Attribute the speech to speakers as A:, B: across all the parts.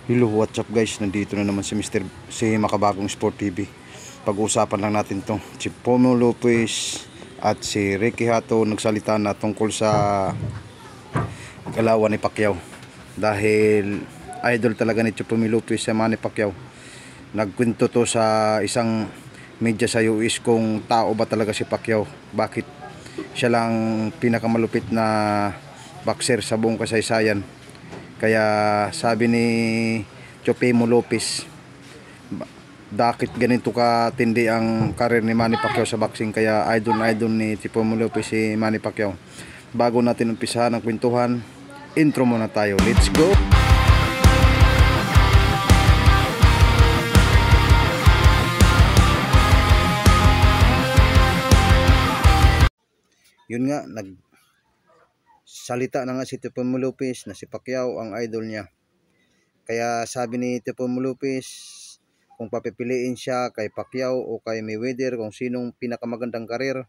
A: Hello, what's up guys? Nandito na naman si Makabagong Sport TV. Pag-uusapan lang natin to. Si Pomo Lopez at si Ricky Hato nagsalita na tungkol sa galawan ni Pacquiao. Dahil idol talaga ni Pomo Lopez sa Manny Pacquiao. Nagkwento to sa isang media sa US kung tao ba talaga si Pacquiao. Bakit siya lang pinakamalupit na boxer sa buong kasaysayan. Kaya sabi ni Chopemo Lopez, bakit ganito katindi ang karir ni Manny Pacquiao sa boxing, kaya idol ni Chopemo Lopez si Manny Pacquiao. Bago natin umpisahan ang kwentuhan, intro muna tayo. Let's go! Yun nga, salita na nga si Chopemo Lopez na si Pacquiao ang idol niya. Kaya sabi ni Chopemo Lopez, kung papipiliin siya kay Pacquiao o kay Mayweather kung sinong pinakamagandang karir,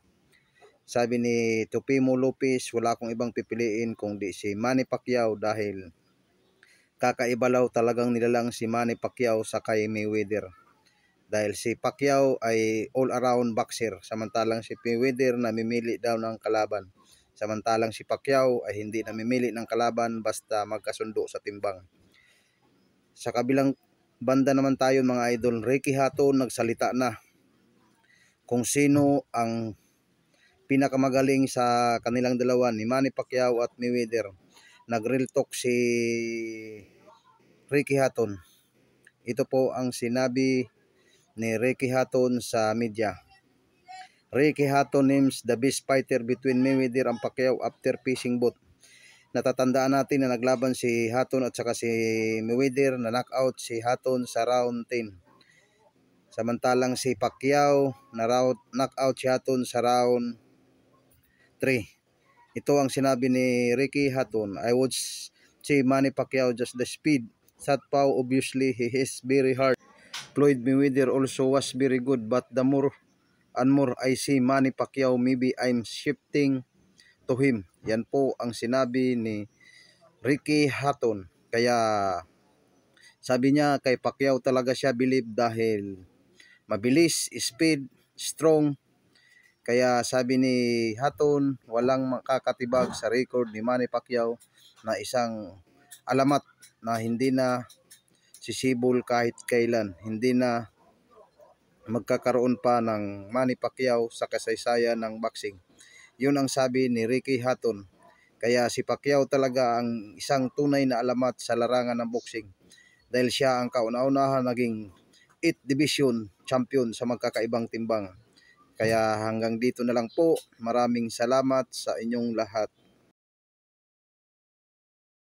A: sabi ni Chopemo Lopez, wala akong ibang pipiliin kundi si Manny Pacquiao dahil kakaibalaw talagang nilalang si Manny Pacquiao sa kay Mayweather. Dahil si Pacquiao ay all-around boxer, samantalang si Mayweather namimili daw ng kalaban. Samantalang si Pacquiao ay hindi namimili ng kalaban basta magkasundo sa timbang. Sa kabilang banda naman tayo mga idol, Ricky Hato nagsalita na kung sino ang pinakamagaling sa kanilang dalawa, ni Manny Pacquiao at Mayweather. Nag-real talk si Ricky Hatton. Ito po ang sinabi ni Ricky Hatton sa media. Ricky Hatton names the best fighter between Mayweather and Pacquiao after facing both. Natatandaan natin na naglaban si Hatton at saka si Mayweather, na knockout si Hatton sa round 10. Samantalang si Pacquiao knockout si Hatton sa round 3. Ito ang sinabi ni Ricky Hatton. I would say Manny Pacquiao just the speed. Southpaw, obviously he is very hard. Floyd Mayweather also was very good, but the more and more I see Manny Pacquiao, maybe I'm shifting to him. Yan po ang sinabi ni Ricky Hatton. Kaya sabi niya kay Pacquiao talaga siya believe dahil mabilis, speed, strong. Kaya sabi ni Hatton, walang makakatibag sa record ni Manny Pacquiao na isang alamat na hindi na sisibol kahit kailan. Hindi na magkakaroon pa ng Manny Pacquiao sa kasaysayan ng boxing. Yun ang sabi ni Ricky Hatton. Kaya si Pacquiao talaga ang isang tunay na alamat sa larangan ng boxing. Dahil siya ang kauna-unahan naging 8 division champion sa magkakaibang timbang. Kaya hanggang dito na lang po. Maraming salamat sa inyong lahat.